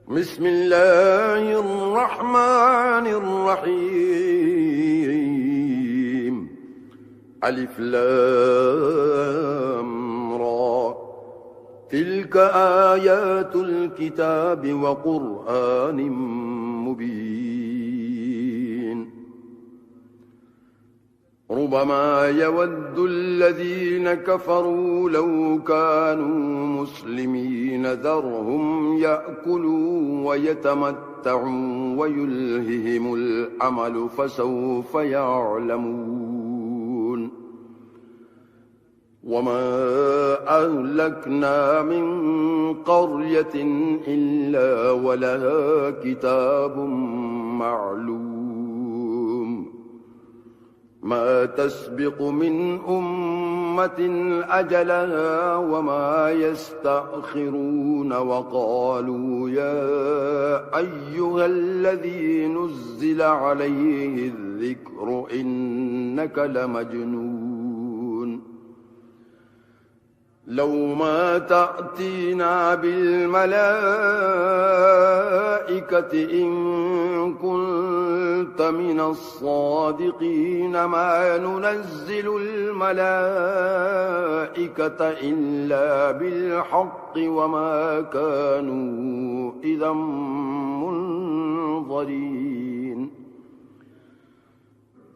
بسم الله الرحمن الرحيم. ألف لام را. تلك آيات الكتاب وقرآن مبين. ربما يود الذين كفروا لو كانوا مسلمين ذرهم يأكلوا ويتمتعوا ويلههم الأمل فسوف يعلمون. وما أهلكنا من قرية إلا ولها كتاب معلوم. ما تسبق من أمة أجلها وما يستأخرون. وقالوا يا أيها الذي نزل عليه الذكر إنك لمجنون. لو ما تأتينا بالملائكة إن كنت من الصادقين. ما ننزل الملائكة إلا بالحق وما كانوا إذا منظرين.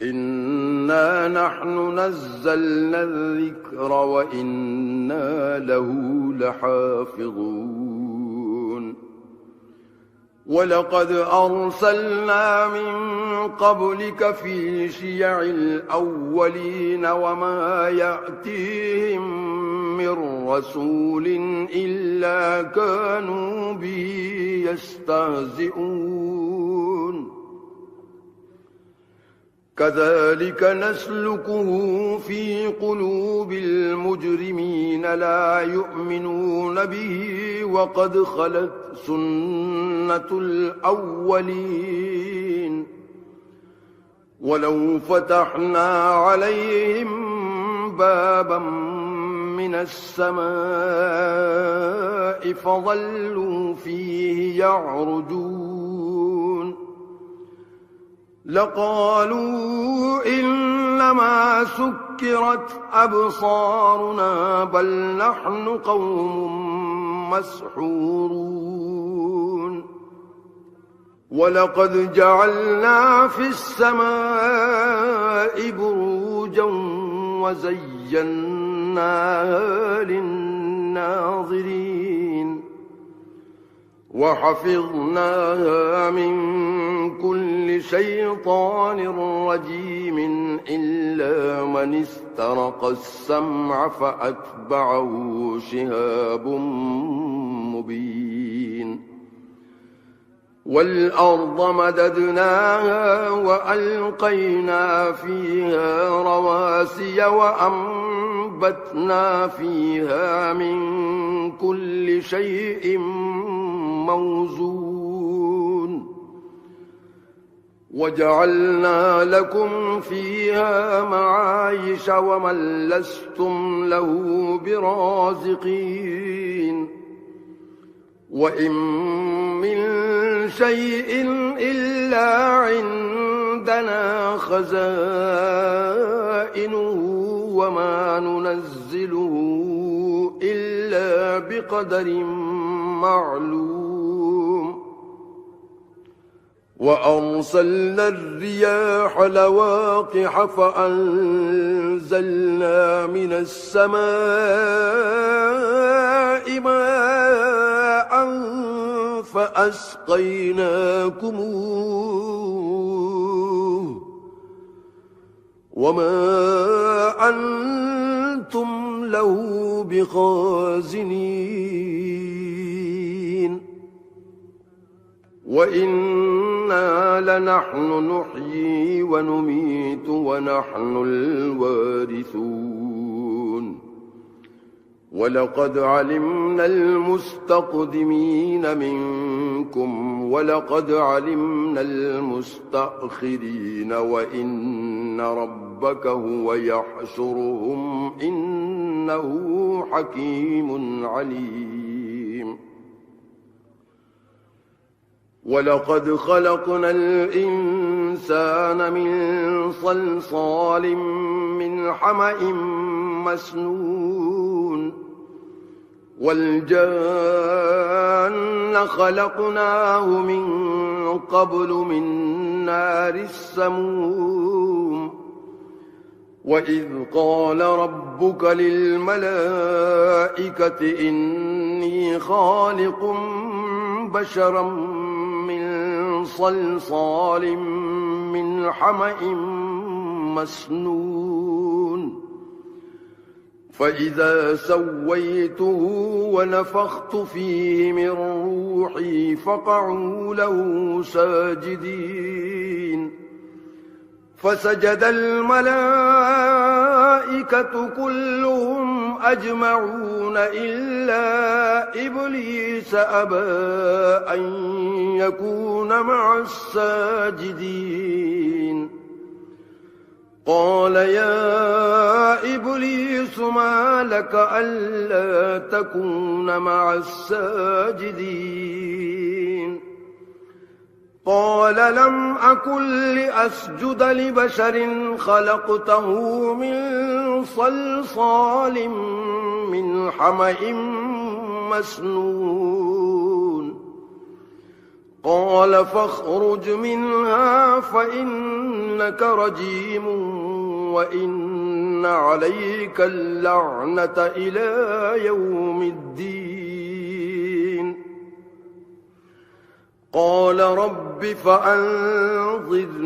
إنا نحن نزلنا الذكر وإنا له لحافظون. ولقد أرسلنا من قبلك في شيع الأولين وما يأتيهم من رسول إلا كانوا به يستهزئون. كذلك نسلكه في قلوب المجرمين لا يؤمنون به وقد خلت سنة الأولين. ولو فتحنا عليهم بابا من السماء فظلوا فيه يعرجون لقالوا إنما سكرت أبصارنا بل نحن قوم مسحورون. ولقد جعلنا في السماء بروجا وزيناها للناظرين وحفظناها من كل شيطان رجيم إلا من استرق السمع فأتبعه شهاب مبين. والأرض مددناها وألقينا فيها رواسي وأنبتنا فيها من كل شيء موزون. وجعلنا لكم فيها معايش ومن لستم له برازقين. وإن من شيء إلا عندنا خزائنه وما ننزله إلا بقدر معلوم. وأرسلنا الرياح لواقح فأنزلنا من السماء ماء فأسقيناكموه وما أنتم له بخازنين. وإنا لنحن نحيي ونميت ونحن الوارثون. ولقد علمنا المستقدمين منكم ولقد علمنا المستأخرين وإن ربك هو يحشرهم إنه حكيم عليم. ولقد خلقنا الإنسان من صلصال من حمأ مسنون والجان خلقناه من قبل من نار السموم وإذ قال ربك للملائكة إني خالق بشرا من صلصال من حمأ مسنون فإذا سويته ونفخت فيه من روحي فقعوا له ساجدين فسجد الملائكة كلهم أجمعون إلا إبليس أبى أن يكون مع الساجدين قال يا إبليس ما لك ألا تكون مع الساجدين قال لم أكن لأسجد لبشر خلقته من صلصال من حمأ مسنون قال فاخرج منها فإنك رجيم وإن عليك اللعنة إلى يوم الدين قال رب فأنظرني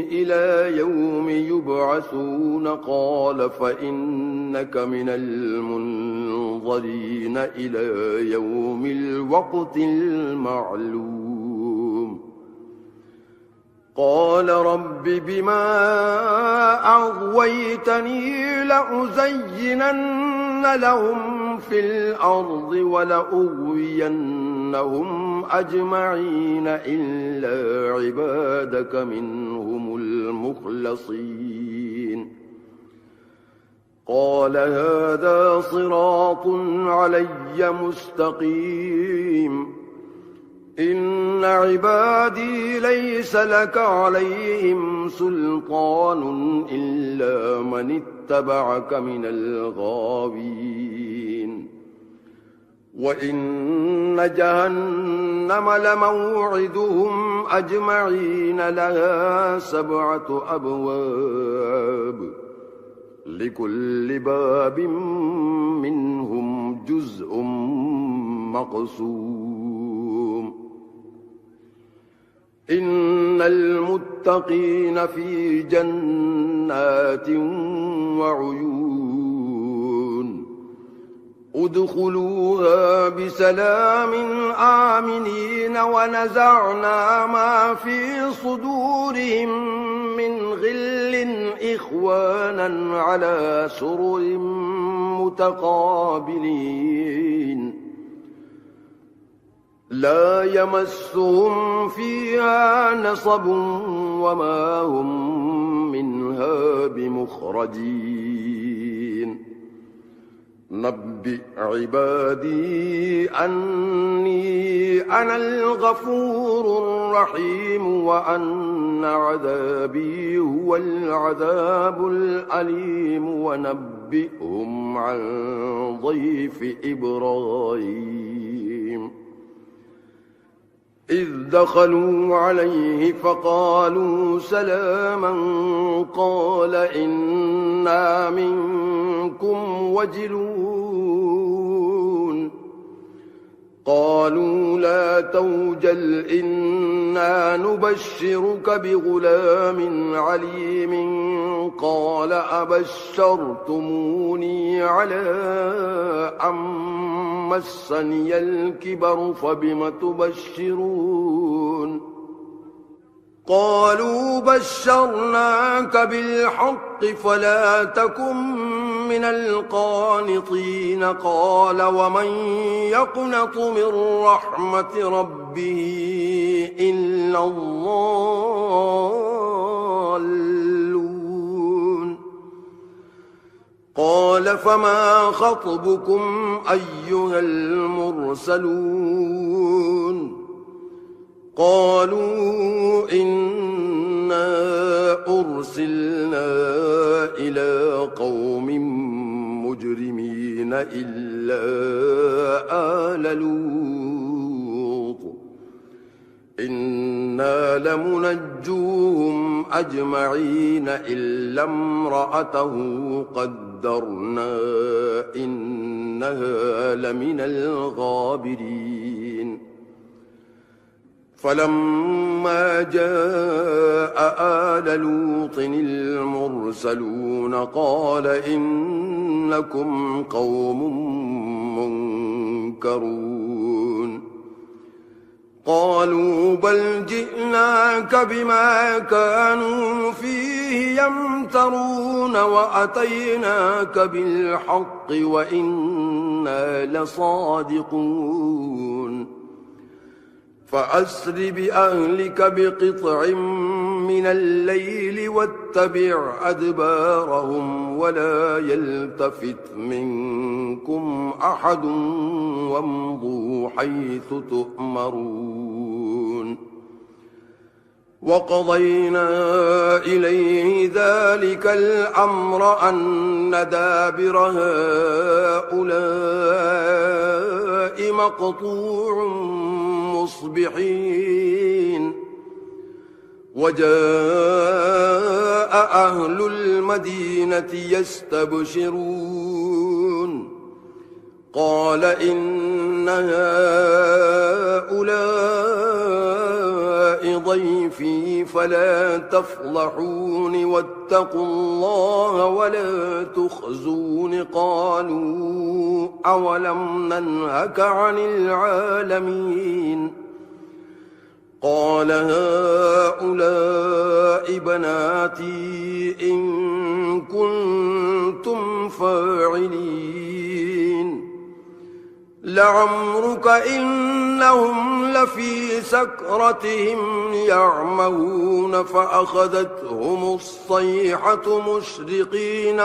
إلى يوم يبعثون قال فإنك من المنظرين إلى يوم الوقت المعلوم قال رب بما أغويتني لأزينن لهم في الأرض ولأغوينهم أجمعين إلا عبادك منهم المخلصين قال هذا صراط علي مستقيم إن عبادي ليس لك عليهم سلطان إلا من اتبعك من الغاوين وإن جهنم لموعدهم أجمعين لها 7 أبواب لكل باب منهم جزء مقسوم إن المتقين في جنات وعيون ادخلوها بسلام آمنين ونزعنا ما في صدورهم من غل إخوانا على سرر متقابلين لا يمسهم فيها نصب وما هم منها بمخرجين نبئ عبادي أني أنا الغفور الرحيم وأن عذابي هو العذاب الأليم ونبئهم عن ضيف إبراهيم إذ دخلوا عليه فقالوا سلاما قال إنا منكم وجلون قالوا لا توجل إنا نبشرك بغلام عليم قال أبشرتموني على أن مسني الكبر فبم تبشرون قالوا بشرناك بالحق فلا تكن من القانطين قال ومن يقنط من رحمة ربه إلا الضالون قال فما خطبكم أيها المرسلون قالوا إنا أرسلنا إلى قوم مجرمين إلا آل لوط إنا لمنجوهم أجمعين إلا امرأته قدرنا إنها لمن الغابرين فلما جاء آل لوط المرسلون قال إنكم قوم منكرون قالوا بل جئناك بما كانوا فيه يمترون وأتيناك بالحق وإنا لصادقون فأسر بأهلك بقطع من الليل واتبع أدبارهم ولا يلتفت منكم أحد وامضوا حيث تؤمرون وقضينا إليه ذلك الأمر أن دابر هؤلاء مقطوع مصبحين وجاء أهل المدينة يستبشرون قال إن هؤلاء ضيفي فلا تفضحون واتقوا الله ولا تخزون قالوا أولم ننهك عن العالمين قال هؤلاء بناتي إن كنتم فاعلين لعمرك إنهم لفي سكرتهم يعمهون فأخذتهم الصيحة مشرقين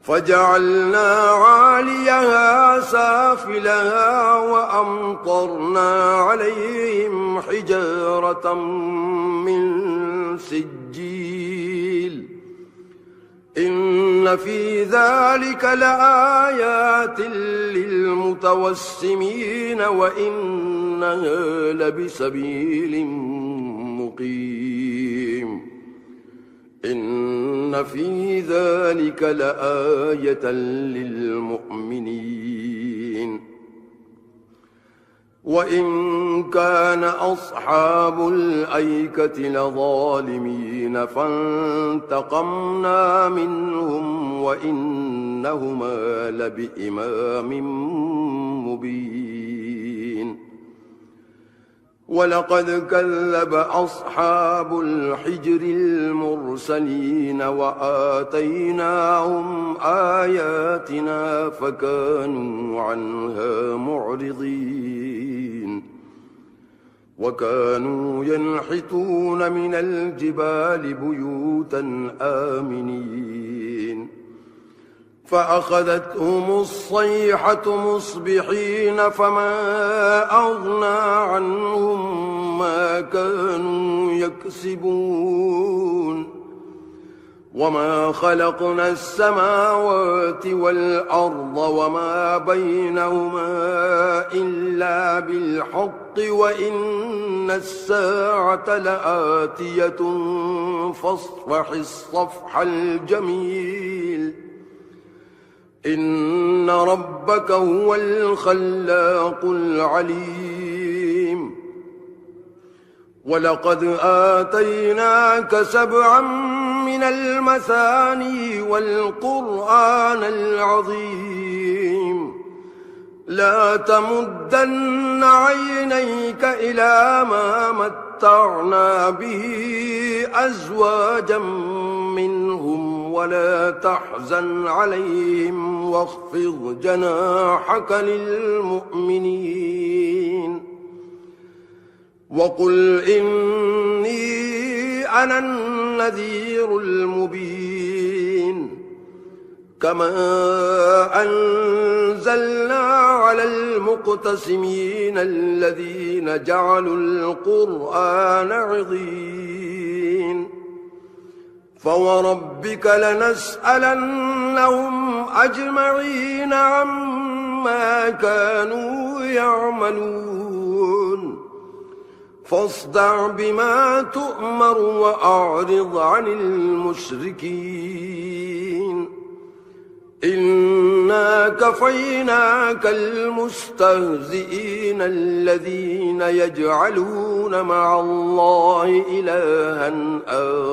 فجعلنا عاليها سافلها وأمطرنا عليهم حجارة من سجيل إن في ذلك لآيات للمتوسمين وإنها لبسبيل مقيم إن في ذلك لآية للمؤمنين وإن كان أصحاب الأيكة لظالمين فانتقمنا منهم وإنهما لبإمام مبين ولقد كذب أصحاب الحجر المرسلين وآتيناهم آياتنا فكانوا عنها معرضين وكانوا ينحتون من الجبال بيوتا آمنين فأخذتهم الصيحة مصبحين فما أغنى عنهم ما كانوا يكسبون وما خلقنا السماوات والأرض وما بينهما إلا بالحق وإن الساعة لآتية فاصفح الصفح الجميل إن ربك هو الخلاق العليم ولقد آتيناك 7 من المثاني والقرآن العظيم لا تمدن عينيك إلى ما متعنا به أزواجا منهم ولا تحزن عليهم واخفض جناحك للمؤمنين وقل إني أنا النذير المبين كما أنزلنا على المقتسمين الذين جعلوا القرآن عضين فوربك لنسألنهم أجمعين عما كانوا يعملون فاصدع بما تؤمر وأعرض عن المشركين إنا كفيناك المستهزئين الذين يجعلون مع الله إلها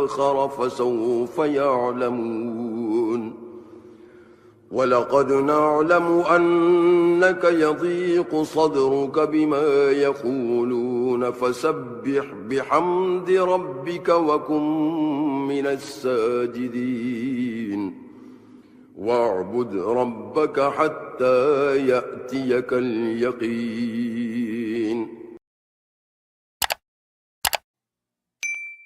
آخر فسوف يعلمون ولقد نعلم أنك يضيق صدرك بما يقولون فسبح بحمد ربك وكن من الساجدين واعبد ربك حتى يأتيك اليقين